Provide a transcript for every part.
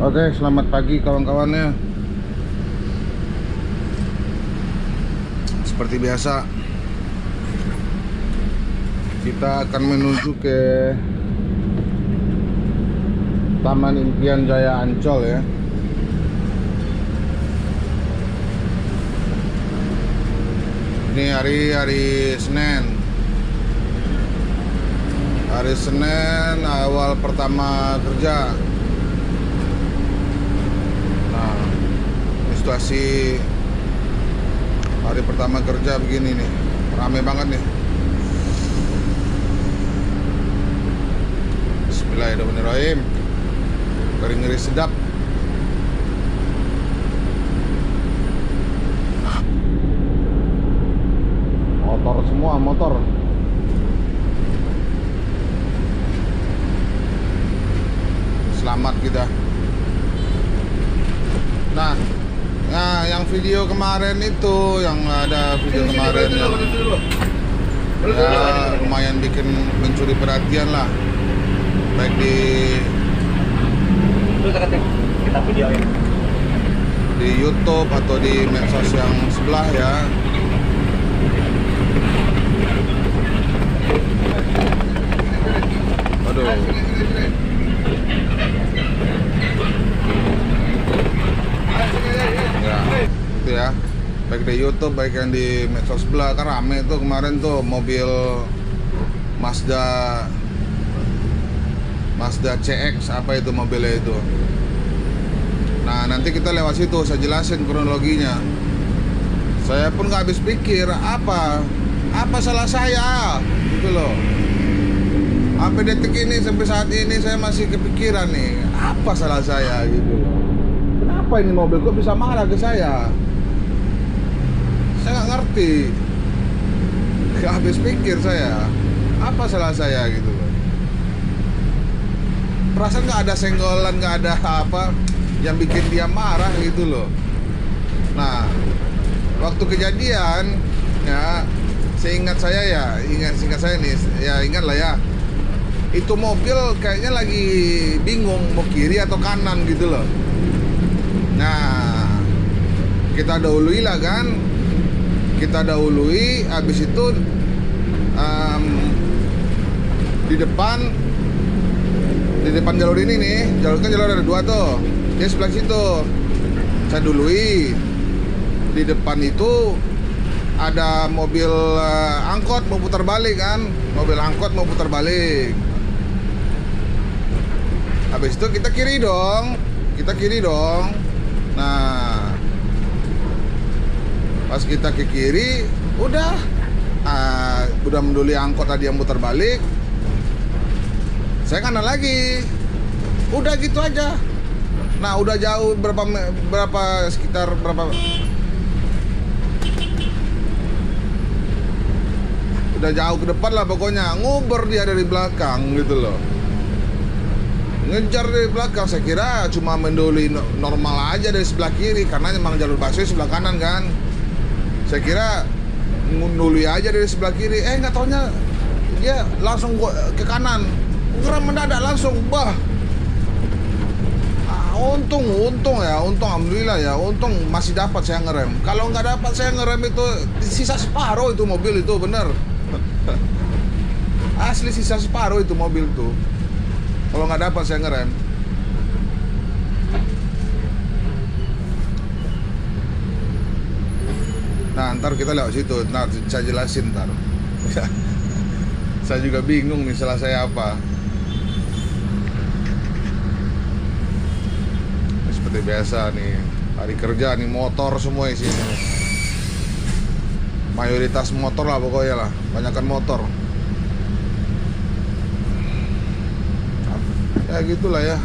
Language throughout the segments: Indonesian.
Oke, selamat pagi kawan-kawannya. Seperti biasa, kita akan menuju ke Taman Impian Jaya Ancol ya. Ini hari Senin. Hari Senin awal pertama kerja. Nah, ini situasi hari pertama kerja begini nih. Rame banget nih. Bismillahirrahmanirrahim. Ngeri-ngeri sedap. Motor semua, motor. Selamat kita. Nah, yang video kemarin itu, yang ada video kemarin yang ya lumayan bikin mencuri perhatian lah, baik di kita videoin di YouTube atau di medsos yang sebelah ya. Aduh. Ya, itu ya. Baik di YouTube, baik yang di medsos sebelah kan rame tuh kemarin tuh mobil Mazda CX, apa itu mobilnya itu. Nah, nanti kita lewat situ, saya jelasin kronologinya. Saya pun nggak habis pikir apa salah saya gitu loh. Sampai detik ini, sampai saat ini saya masih kepikiran nih, apa salah saya gitu loh. Kenapa ini mobil kok bisa marah ke saya? Saya nggak ngerti. Nggak habis pikir saya, apa salah saya gitu loh. Perasaan nggak ada senggolan, nggak ada apa yang bikin dia marah gitu loh. Nah, waktu kejadian ya, seingat saya nih, ya ingat lah ya. Itu mobil kayaknya lagi bingung mau kiri atau kanan gitu loh. Nah, kita dahului lah kan. Kita dahului, habis itu di depan jalur ini nih, jalur ada dua tuh. Dia sebelah situ. Saya dului. Di depan itu ada mobil angkot mau putar balik kan. Mobil angkot mau putar balik. Habis itu kita kiri dong. Nah, pas kita ke kiri, udah menduli angkot tadi yang muter balik. Saya kanan lagi. Udah gitu aja. Nah, udah jauh sekitar berapa? Udah jauh ke depan lah pokoknya. Nguber dia dari belakang gitu loh. Ngejar dari belakang. Saya kira cuma menduli normal aja dari sebelah kiri, karena memang jalur busway sebelah kanan kan. Saya kira menduli aja dari sebelah kiri. Nggak taunya dia langsung ke kanan. Ngerem mendadak langsung. Bah. Untung alhamdulillah ya. Untung masih dapat saya ngerem. Kalau nggak dapat saya ngerem itu sisa separuh itu mobil itu, bener. Asli sisa separuh itu mobil tuh. Kalau nggak dapat saya ngerem. Nah, ntar kita lewat situ. Ntar saya jelasin ntar. Saya juga bingung nih salah saya apa. Seperti biasa nih, hari kerja nih, motor semua isinya. Mayoritas motor lah pokoknya lah. Banyakan motor. Ya gitulah ya.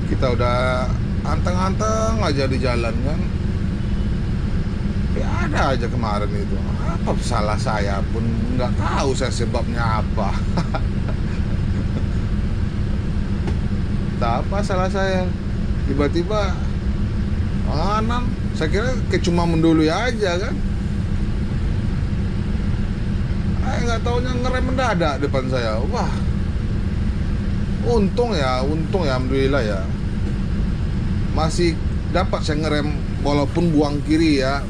Kita udah anteng-anteng aja di jalan kan. Ya ada aja kemarin itu. Apa salah saya pun nggak tahu saya sebabnya apa. Tak apa salah saya. Tiba-tiba kanan. Saya kira cuma mendului aja kan. Nggak taunya ngerem mendadak depan saya. Wah, untung ya alhamdulillah ya, masih dapat saya ngerem walaupun buang kiri ya,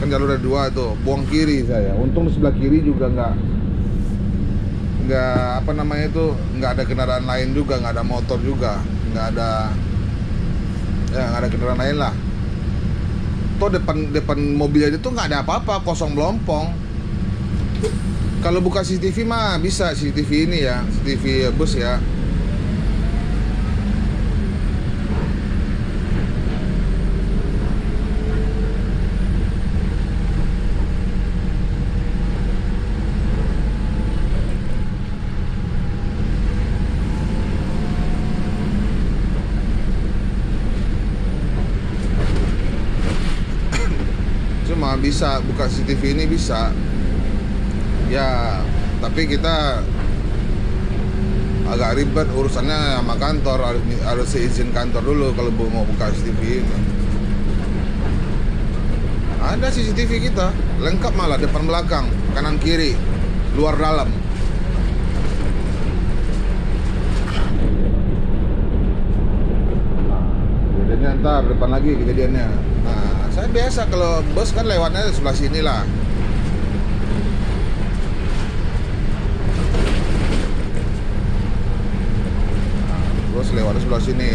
kan jalur ada dua tuh, buang kiri saya. Untung di sebelah kiri juga nggak apa namanya itu, nggak ada kendaraan lain juga, nggak ada motor juga, nggak ada kendaraan lain lah. Tuh depan mobilnya itu nggak ada apa-apa, kosong melompong. Kalau buka CCTV mah bisa, CCTV ini ya, CCTV bus ya. Cuma bisa buka CCTV ini bisa ya, tapi kita agak ribet urusannya sama kantor, harus izin kantor dulu kalau mau buka CCTV ini. Ada CCTV kita lengkap, malah depan belakang, kanan kiri, luar dalam. Kejadiannya ntar depan lagi kejadiannya. Nah, saya biasa kalau bus kan lewatnya sebelah sini lah. Terus lewat sebelah sini,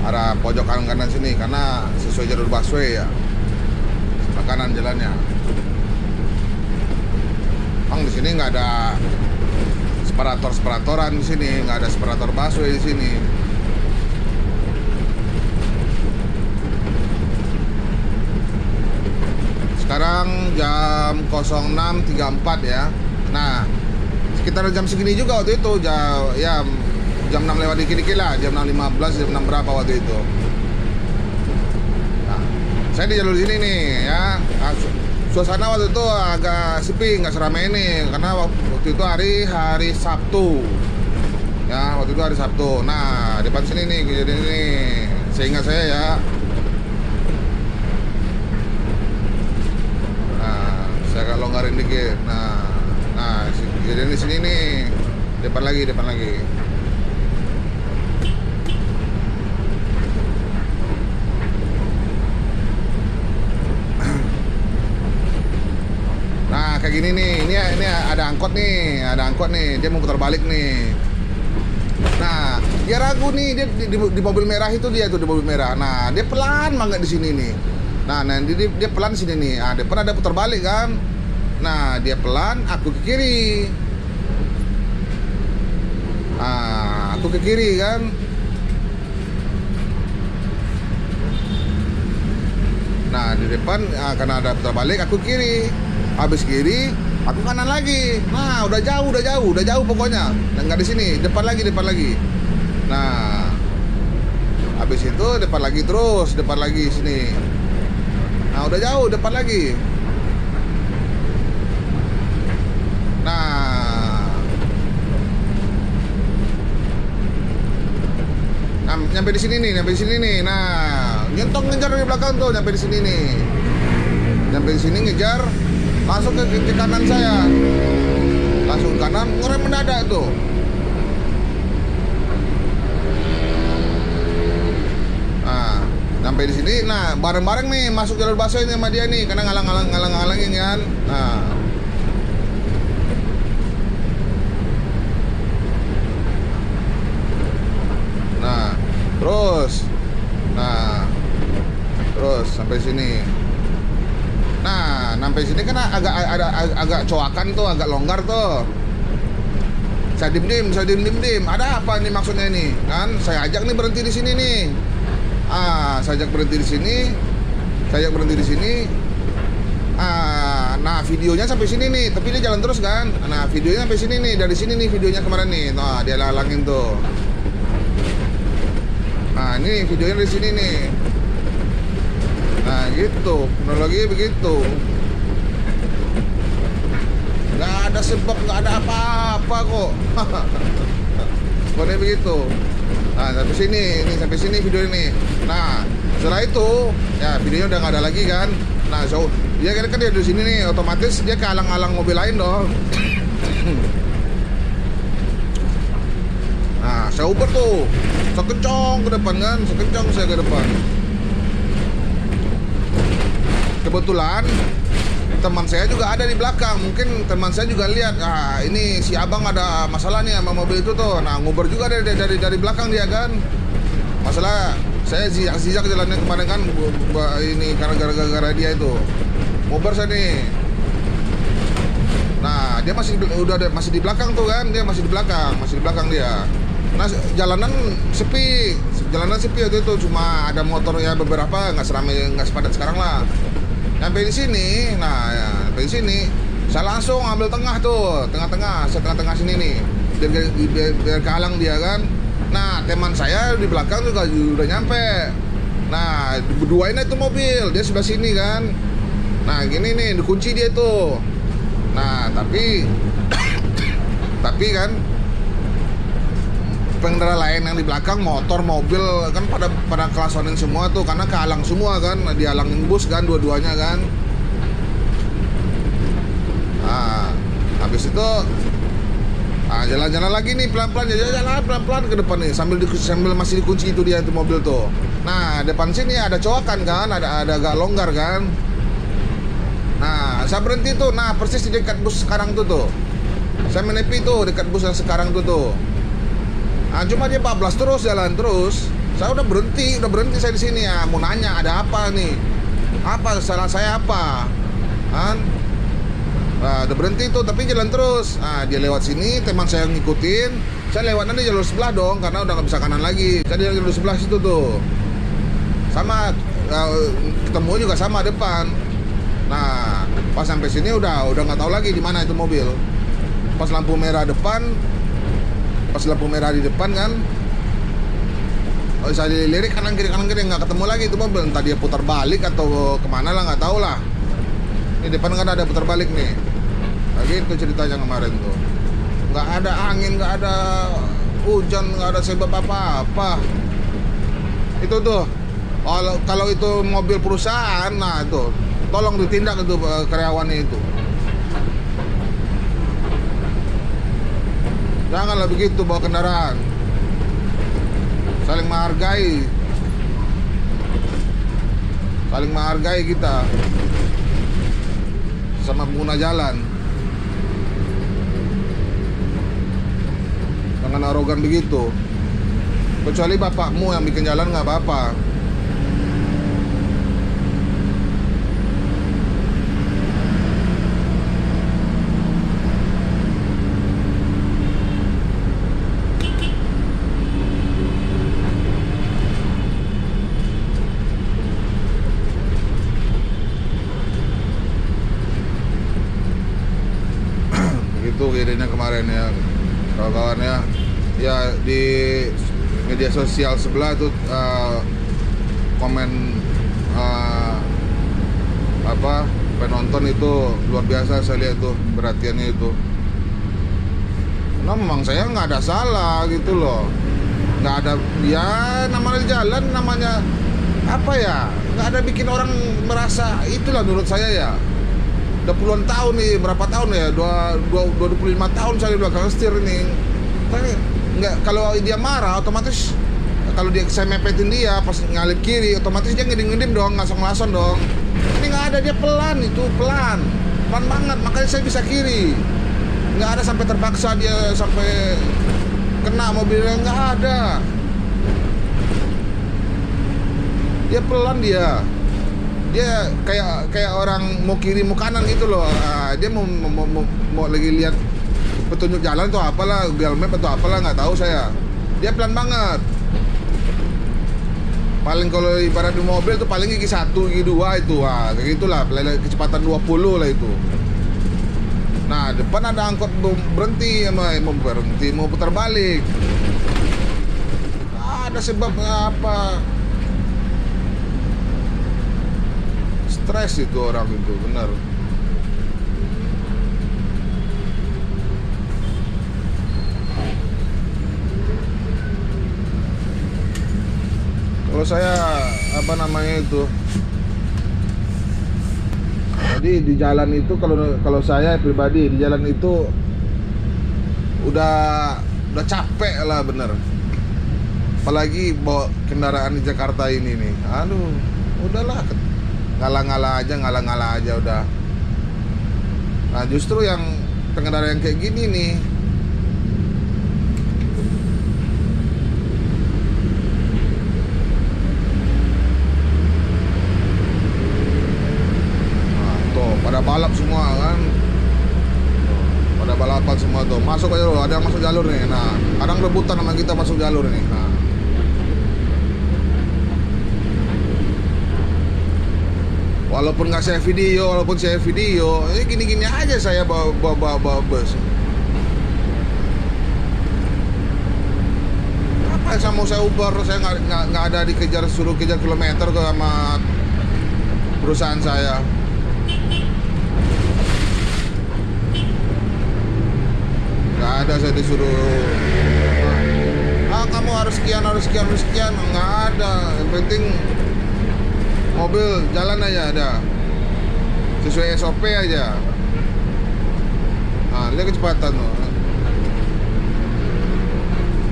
arah pojok kanan sini, karena sesuai jalur busway ya, sebelah kanan jalannya. Bang, di sini nggak ada separatoran di sini, nggak ada separator busway di sini. Sekarang jam 06.34 ya. Nah, sekitar jam segini juga waktu itu, jam 6 lewat dikit-dikit lah, jam 6.15, jam 6 berapa waktu itu. Nah, saya di jalur sini nih ya. Suasana waktu itu agak sepi, nggak seramai ini, karena waktu itu hari Sabtu. Ya, waktu itu hari Sabtu. Nah, depan sini nih kejadian ini, seingat saya ya. Nah, saya agak longgarin dikit. Nah, kejadian di sini nih, depan lagi. Nah, kayak gini nih, ini ada angkot nih, dia mau putar balik nih. Nah, dia ragu nih, dia di mobil merah itu, dia tuh di mobil merah. Nah, dia pelan banget di sini nih. Nah, dia pelan di sini nih. Nah, depan ada putar balik kan. Nah, dia pelan, aku ke kiri. Nah, aku ke kiri kan. Nah, di depan karena ada putar balik, aku kiri. Habis kiri, aku kanan lagi. Nah, udah jauh pokoknya. Dan nggak di sini, depan lagi. Nah, habis itu depan lagi terus, sini. Nah, udah jauh, depan lagi. Nah, nyampe di sini nih. Nah, nyentong ngejar dari belakang tuh, nyampe di sini nih. Nyampe di sini ngejar, langsung ke kanan saya. Langsung kanan, ngerem mendadak tuh. Nah, sampai di sini, nah bareng-bareng nih masuk jalur busway ini sama dia nih, karena ngalang-ngalangin kan. Nah, terus sampai sini. Nah, sampai sini kan agak coakan tuh, agak longgar tuh. Saya diem. Ada apa nih maksudnya ini? Kan saya ajak nih berhenti di sini nih. Saya ajak berhenti di sini. Nah, videonya sampai sini nih, tapi dia jalan terus kan. Nah, videonya sampai sini nih, dari sini nih videonya kemarin nih. Nah, dia lalangin tuh. Nah, ini videonya dari sini nih. Nah, gitu, kronologi begitu. Nggak ada sebab, nggak ada apa-apa kok. Pokoknya begitu. Nah, sampai sini video ini. Nah, setelah itu, ya videonya udah nggak ada lagi kan. Nah, dia kan dia di sini nih, otomatis dia kehalang-halang mobil lain dong. Nah, saya uber tuh, sekencang ke depan kan, sekencang saya ke depan. Kebetulan teman saya juga ada di belakang. Mungkin teman saya juga lihat, ini si abang ada masalah nih sama mobil itu tuh. Nah, nguber juga dari belakang dia kan. Masalah saya zigzag jalannya kemarin kan, ini karena gara-gara dia itu. Nguber saya nih. Nah, dia masih di belakang tuh kan, dia masih di belakang dia. Nah, jalanan sepi waktu itu, cuma ada motor ya beberapa, nggak sepadat sekarang lah. Sampai di sini, sampai di sini, saya langsung ambil tengah tuh, tengah sini nih, biar kehalang dia kan. Nah, teman saya di belakang juga udah nyampe. Nah, berduain itu mobil, dia sebelah sini kan. Nah, gini nih, dikunci dia tuh. Nah, tapi kan pengendara lain yang di belakang, motor, mobil kan pada kelasonin semua tuh, karena kehalang semua kan, dihalangin bus kan dua-duanya kan. Nah, habis itu jalan-jalan lagi nih pelan-pelan, jalan pelan-pelan ke depan nih, sambil masih dikunci itu dia itu mobil tuh. Nah, depan sini ada coakan kan, ada agak longgar kan. Nah, saya berhenti tuh, nah persis di dekat bus sekarang tuh. Saya menepi tuh dekat bus yang sekarang tuh. Nah, cuma dia 14 terus jalan terus. Saya udah berhenti saya di sini ya, mau nanya ada apa nih? Apa salah saya apa? Kan? Nah, udah berhenti tuh tapi jalan terus. Nah, dia lewat sini, teman saya ngikutin. Saya lewat nanti jalur sebelah dong, karena udah nggak bisa kanan lagi. Saya di jalur sebelah situ tuh. Sama ketemu juga sama depan. Nah, pas sampai sini udah nggak tahu lagi di mana itu mobil. Pas lampu merah di depan kan, saya dilirik kanan kiri nggak ketemu lagi itu mobil. Entah dia putar balik atau kemana lah, nggak tahu lah. Ini depan kan ada putar balik nih. Nah, gitu ceritanya kemarin tuh. Nggak ada angin, nggak ada hujan, nggak ada sebab apa-apa. Itu tuh kalau itu mobil perusahaan, nah itu tolong ditindak itu karyawannya itu. Janganlah begitu bawa kendaraan. Saling menghargai kita sama pengguna jalan. Jangan arogan begitu. Kecuali bapakmu yang bikin jalan nggak apa-apa. Itu kejadiannya kemarin ya kawan-kawan ya di media sosial sebelah tuh komen penonton itu luar biasa, saya lihat tuh perhatiannya itu. Nah, memang saya nggak ada salah gitu loh, nggak ada ya, namanya jalan, namanya apa ya, nggak ada bikin orang merasa itulah menurut saya ya. Udah puluhan tahun nih, berapa tahun ya, 25 tahun saya di belakang setir ini. Tapi nggak, kalau dia marah otomatis, kalau saya mepetin dia pas ngalip kiri, otomatis dia ngedip dong, ngasong-ngasong dong. Ini nggak ada, dia pelan banget, makanya saya bisa kiri. Nggak ada sampai terpaksa dia sampai kena mobilnya, nggak ada. Dia pelan dia kayak orang mau kiri mau kanan gitu loh. Dia mau lagi lihat petunjuk jalan atau apalah, Google Map atau apalah, nggak tahu saya. Dia pelan banget. Paling kalau ibarat di mobil tuh paling gigi 1, gigi 2 itu, kayak gitulah, kecepatan 20 lah itu. Nah, depan ada angkot berhenti, mau putar balik. Ada sebabnya apa? Stres itu orang itu, benar. Kalau saya itu, jadi di jalan itu, kalau saya pribadi di jalan itu udah capek lah, bener. apalagi bawa kendaraan di Jakarta ini nih. Aduh, udahlah, ngalah-ngalah aja udah. Nah, justru yang pengendara yang kayak gini nih, nah, tuh pada balap semua kan, pada balapan semua tuh. Masuk aja loh, ada yang masuk jalur nih. Nah, kadang rebutan sama kita masuk jalur nih. Nah, walaupun nggak saya video, gini-gini aja saya bawa bus. Apa yang mau saya uber? Saya nggak ada dikejar, suruh kejar kilometer ke sama perusahaan saya. Nggak ada saya disuruh. Kamu harus sekian. Nggak ada. Yang penting mobil jalan aja ada, sesuai SOP aja. Nah, lihat kecepatan tuh.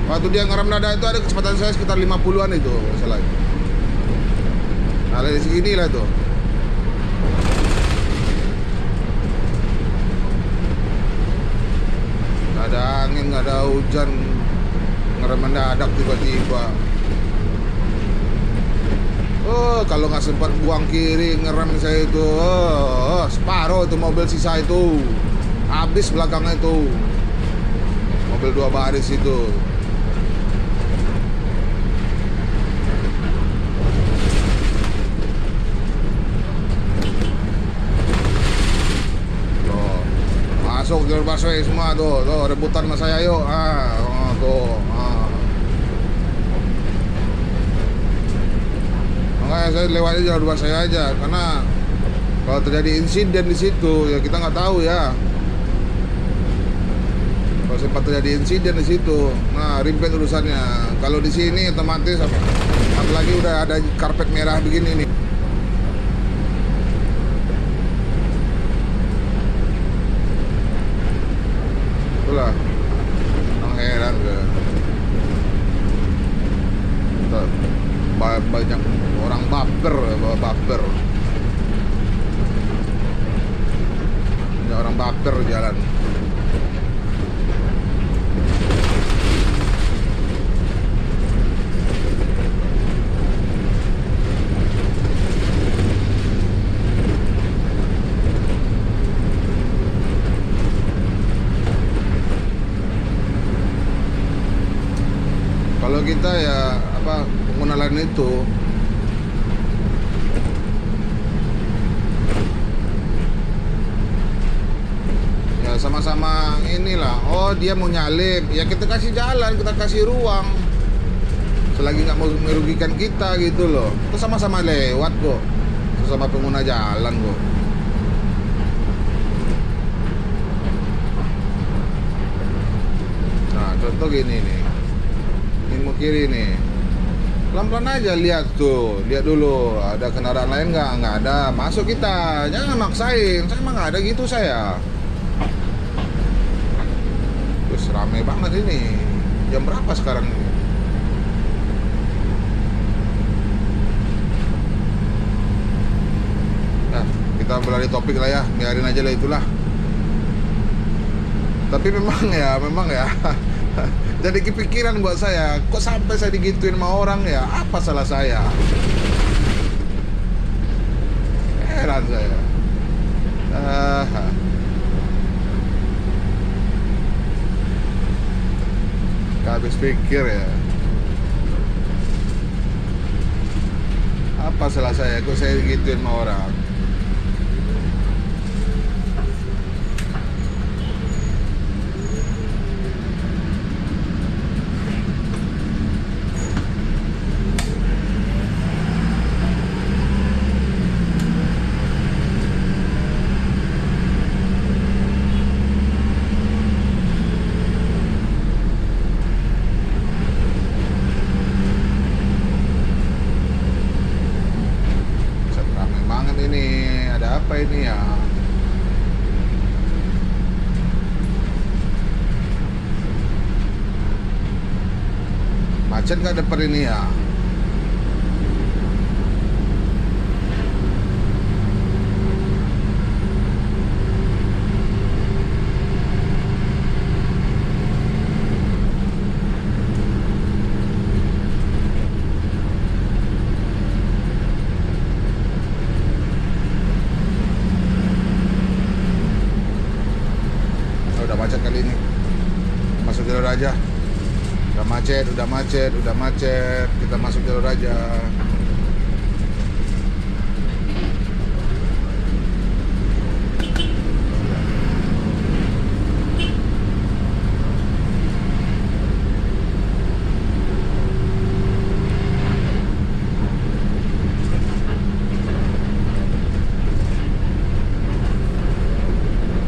Waktu dia ngerem dada itu ada kecepatan saya sekitar 50-an itu salah. Nah, lihat segini lah tuh. Nggak ada angin, nggak ada hujan, ngerem mendadak tiba-tiba. Oh, kalau nggak sempat buang kiri ngerem saya itu, separuh itu mobil sisa itu, habis belakangnya itu, mobil 2 baris itu. Tuh, masuk jalur busway semua tuh, rebutan sama saya yuk, Makanya saya lewatnya jalur dua saya aja, karena kalau terjadi insiden di situ ya kita nggak tahu ya. Kalau sempat terjadi insiden di situ, nah ribet urusannya. Kalau di sini otomatis, apalagi udah ada karpet merah begini nih. Itulah, heran ke. Banyak orang baper. Banyak orang baper jalan. Kalau kita ya pengguna lain itu ya sama-sama inilah. Oh, dia mau nyalip, ya kita kasih jalan, kita kasih ruang selagi nggak mau merugikan kita gitu loh. Itu sama-sama lewat kok, sama pengguna jalan kok. Nah, contoh gini nih, ini mau kiri nih, pelan-pelan aja, lihat tuh, lihat dulu ada kendaraan lain nggak ada, masuk kita, jangan maksain. Saya emang nggak ada gitu saya. Terus ramai banget ini, jam berapa sekarang ini? Nah, kita beralih topik lah ya, biarin aja lah itulah. Tapi memang ya jadi kepikiran buat saya, kok sampai saya digituin sama orang ya? Apa salah saya? Heran saya. Gak habis pikir ya. Apa salah saya, kok saya digituin sama orang? Apa ini ya? Macet nggak depan ini ya? Udah macet kali ini. Masuk jalur aja. Udah macet. Kita masuk jalur aja.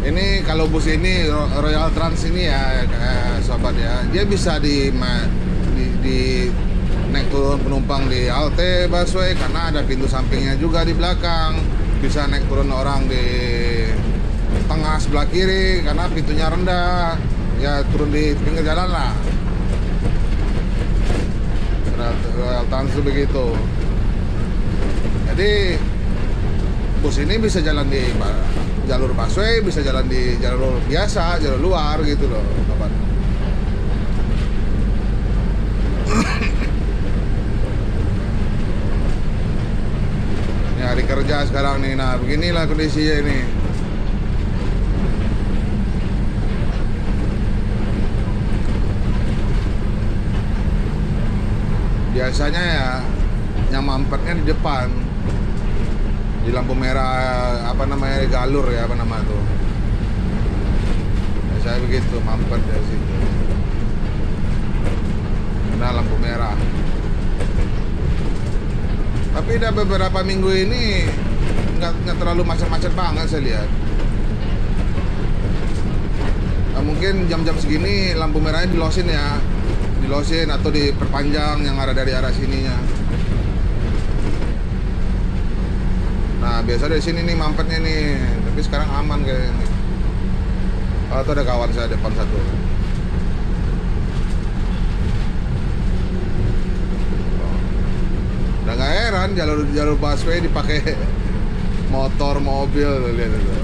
Ini kalau bus ini Royal Trans ini ya sobat ya, dia bisa di naik turun penumpang di halte busway karena ada pintu sampingnya juga di belakang. Bisa naik turun orang di tengah sebelah kiri karena pintunya rendah. Ya turun di pinggir jalan lah. Royal Trans itu begitu. Jadi bus ini bisa jalan di jalur busway, bisa jalan di jalur biasa, jalur luar gitu loh, sobat. Ini hari kerja sekarang nih, nah beginilah kondisinya ini. Biasanya ya yang mampetnya di depan, di lampu merah apa namanya, galur ya, apa nama tuh. Ya, saya begitu mampet dari situ. Nah, lampu merah. Tapi udah beberapa minggu ini nggak terlalu macet-macet banget saya lihat. Nah, mungkin jam-jam segini lampu merahnya dilosin ya, dilosin atau diperpanjang yang ada dari arah sininya. Nah, biasa dari sini nih mampetnya nih, tapi sekarang aman kayaknya nih. Oh, tuh ada kawan saya depan satu. Udah nggak heran jalur busway dipakai motor, mobil, lihat itu.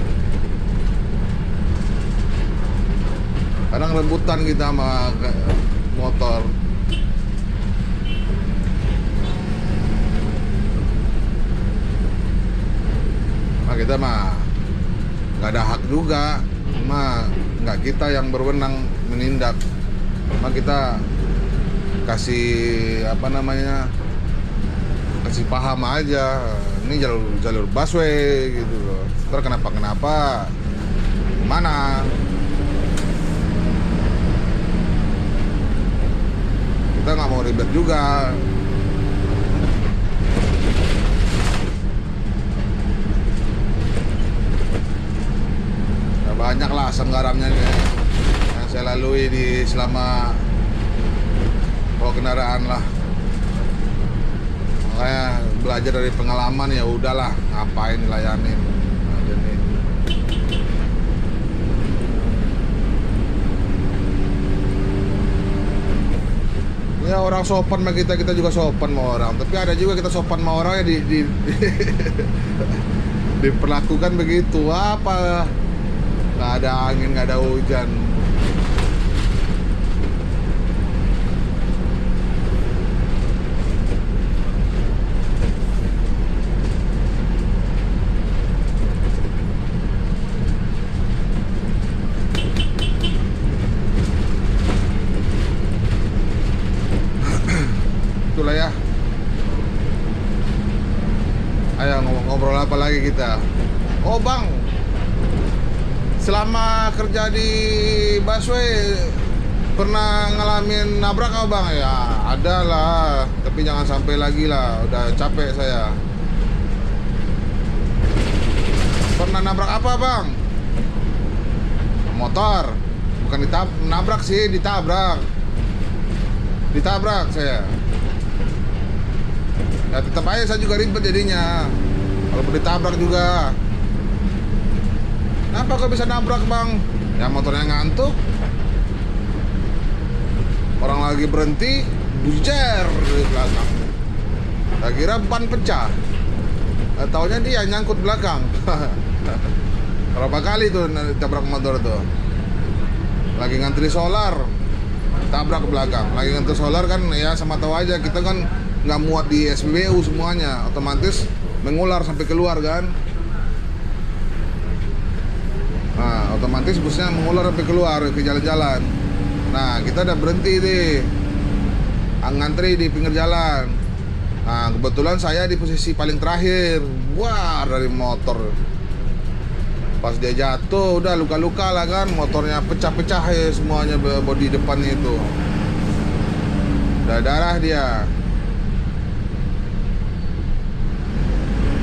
Kadang rebutan kita sama motor. Kita mah nggak ada hak juga, mah nggak kita yang berwenang menindak, mah kita kasih apa namanya, kasih paham aja, ini jalur busway gitu loh. Ntar kenapa gimana? Kita nggak mau ribet juga. Banyak lah asam garamnya yang saya lalui di selama bawa kendaraan lah. Makanya belajar dari pengalaman, ya udahlah, ngapain dilayanin. Nah, jadi ya orang sopan sama kita juga sopan sama orang. Tapi ada juga kita sopan sama orang ya diperlakukan begitu. Apa? Nggak ada angin, nggak ada hujan. Itulah ya. Ayo ngobrol apa lagi kita? Oh bang, selama kerja di busway pernah ngalamin nabrak apa bang? Ya ada lah, tapi jangan sampai lagi lah, udah capek saya. Pernah nabrak apa bang? Motor. Bukan nabrak sih, ditabrak saya. Ya tetap aja saya juga ribet jadinya, walaupun ditabrak juga. Kenapa kok bisa nabrak bang? Ya motornya ngantuk, orang lagi berhenti, bujer di belakang. Saya kira ban pecah. Taunya dia nyangkut belakang. Berapa kali tuh tabrak motor tuh. Lagi ngantri solar, tabrak ke belakang. Lagi ngantri solar kan ya sama tahu aja, kita kan nggak muat di SPBU semuanya, otomatis mengular sampai keluar kan. Nah, otomatis busnya mengular sampai keluar ke jalan-jalan. Nah, kita udah berhenti deh, ngantri di pinggir jalan. Nah, kebetulan saya di posisi paling terakhir. Wah, dari motor. Pas dia jatuh, udah luka-luka lah kan. Motornya pecah-pecah ya semuanya, bodi depannya itu. Udah darah dia.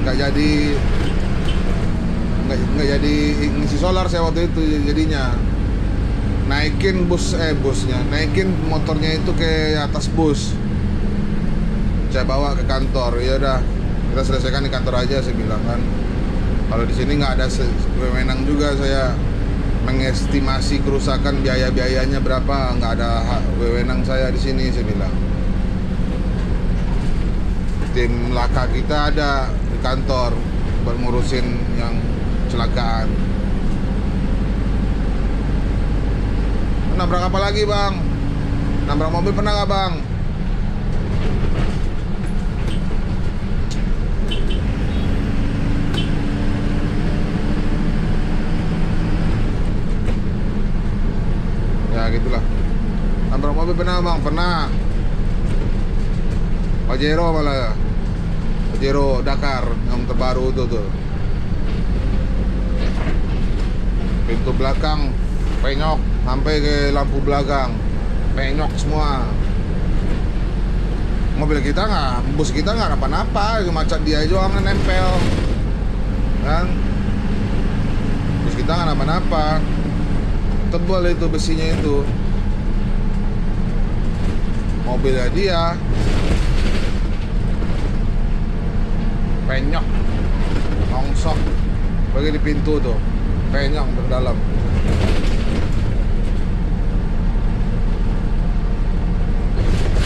Nggak jadi ngisi solar saya waktu itu jadinya. Naikin busnya, naikin motornya itu ke atas bus. Saya bawa ke kantor. Ya udah, kita selesaikan di kantor aja, saya bilang kan. Kalau di sini nggak ada wewenang juga saya mengestimasi kerusakan, biayanya berapa, nggak ada wewenang saya di sini, saya bilang. Tim laka kita ada di kantor buat ngurusin yang kecelakaan. Nabrak apa lagi bang? Nabrak mobil pernah nggak bang? Ya gitulah. Nabrak mobil pernah bang? Pernah. Pajero malah. Pajero Dakar yang terbaru itu tuh. Pintu belakang penyok sampai ke lampu belakang, penyok semua. Mobil kita nggak, bus kita nggak apa-apa, macet dia aja orang nempel, kan? Bus kita nggak apa-apa, tebal itu besinya itu. Mobilnya dia penyok, nongsok, bagi di pintu tuh, penyok ke dalam.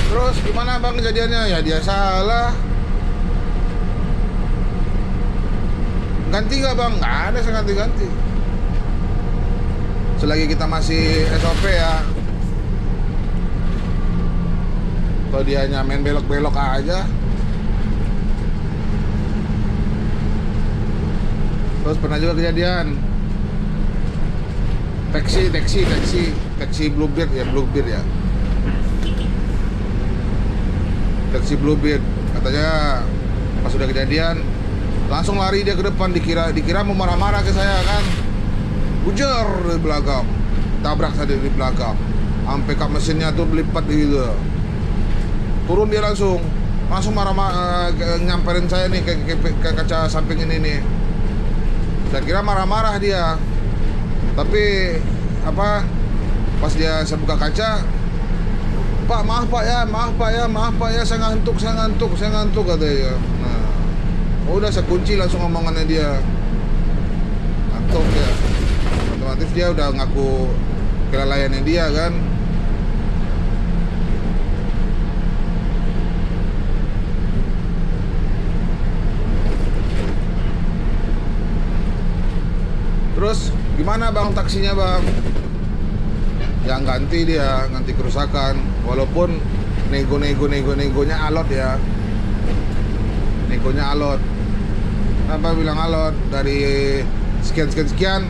Terus gimana bang kejadiannya? Ya dia salah. Ganti nggak bang? Nggak ada saya ganti-ganti. Selagi kita masih SOP ya. Kalau dia main belok-belok aja. Terus pernah juga kejadian taksi Bluebird ya. Taksi Bluebird katanya pas sudah kejadian langsung lari dia ke depan, dikira mau marah-marah ke saya kan, bujer di belakang, tabrak saya di belakang, sampai kap mesinnya tuh berlipat gitu. Turun dia langsung marah-marah, nyamperin saya nih ke kaca samping ini nih. Saya kira marah-marah dia, tapi pas saya buka kaca, Pak maaf pak ya, saya ngantuk katanya. Nah, udah saya kunci langsung omongannya dia, ngantuk ya. Otomatis dia udah ngaku kelalaiannya dia kan. Terus gimana bang taksinya bang? Yang ganti kerusakan, walaupun negonya alot ya, negonya alot. Apa bilang alot dari sekian.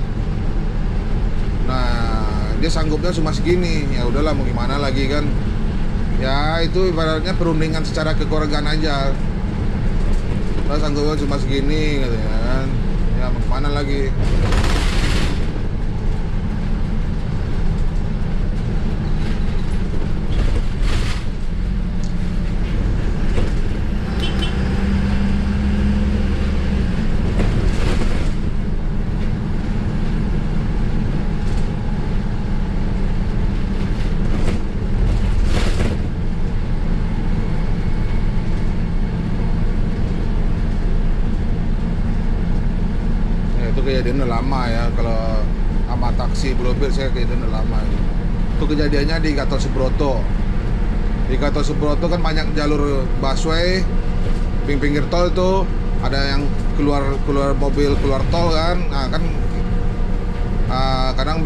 Nah dia sanggupnya cuma segini, ya udahlah mau gimana lagi kan? Ya itu ibaratnya perundingan secara kekeluargaan aja. Nah, sanggupnya cuma segini katanya kan, ya mau gimana lagi? Kejadian udah lama ya, kalau sama taksi Bluebird saya kejadian udah lama. Itu kejadiannya di Gatot Subroto. Di Gatot Subroto kan banyak jalur busway, pinggir tol itu ada yang keluar mobil keluar tol kan. Nah kan kadang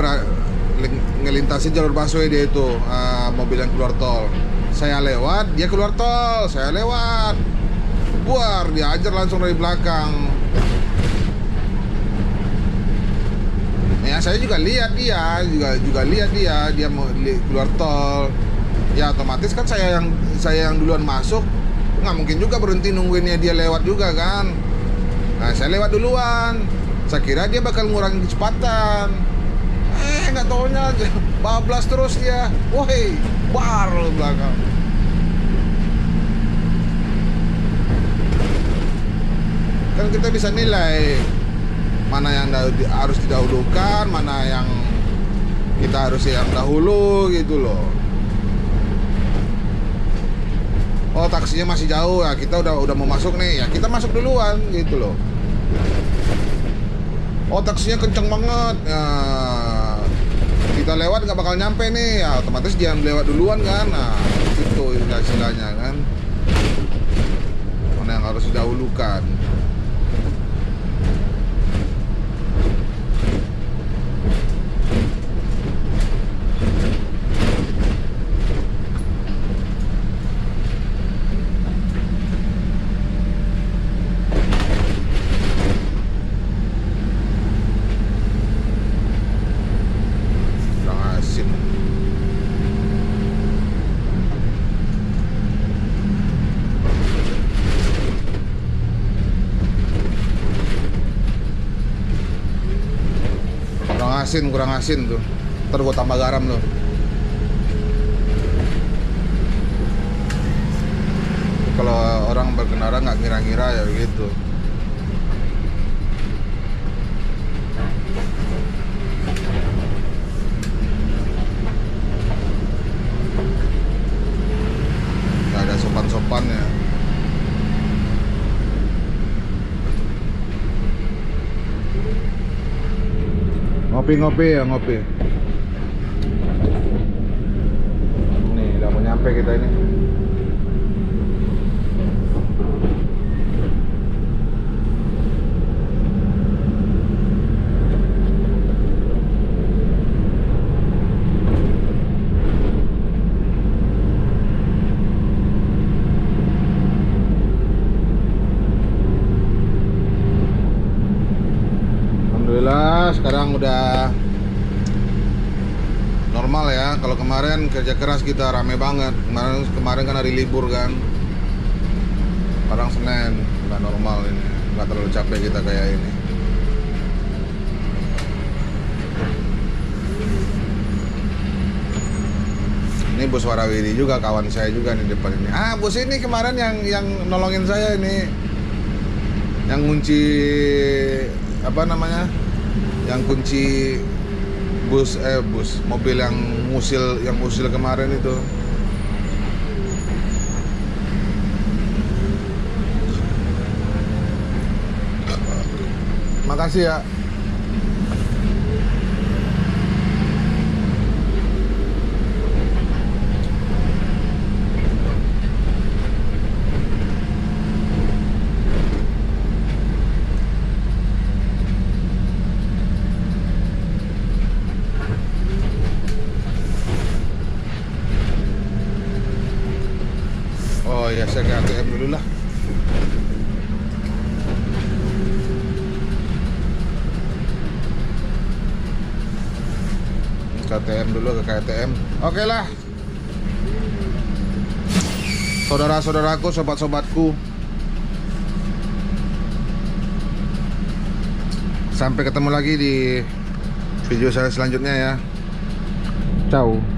ngelintasi jalur busway dia itu, mobil yang keluar tol. Saya lewat, dia keluar tol, saya lewat. Buar, dia ajar langsung dari belakang. Ya saya juga lihat dia, juga lihat dia mau keluar tol. Ya otomatis kan saya yang duluan masuk, nggak mungkin juga berhenti nungguinnya dia lewat juga kan. Nah saya lewat duluan, saya kira dia bakal ngurangin kecepatan. Nggak taunya bablas terus dia, woi bar belakang. Kan kita bisa nilai mana yang harus didahulukan, mana yang kita harus yang dahulu gitu loh. Oh taksinya masih jauh ya, kita udah mau masuk nih ya, kita masuk duluan gitu loh. Oh taksinya kenceng banget ya, kita lewat nggak bakal nyampe nih ya, otomatis dia lewat duluan kan. Nah itu istilahnya kan, mana yang harus didahulukan. Kurang asin tuh. Ntar gue tambah garam tuh. Kalau orang berkendara nggak ngira-ngira ya gitu. Nggak ada sopan-sopannya. Ngopi ya, ngopi. Nih, udah mau nyampe kita ini. Alhamdulillah sekarang udah normal ya. Kalau kemarin kerja keras kita rame banget. Kemarin kan hari libur kan. Sekarang Senin, udah normal ini. Nggak terlalu capek kita kayak ini. Ini Bos Warawiri juga, kawan saya juga nih depan ini. Bos ini kemarin yang nolongin saya ini, yang ngunci apa namanya, yang kunci bus mobil yang musil kemarin itu. Makasih ya. Oh ya, saya ke ATM dulu lah. Ke ATM dulu, ke KTM. Oke lah. Saudara-saudaraku, sobat-sobatku, sampai ketemu lagi di video saya selanjutnya ya. Ciao.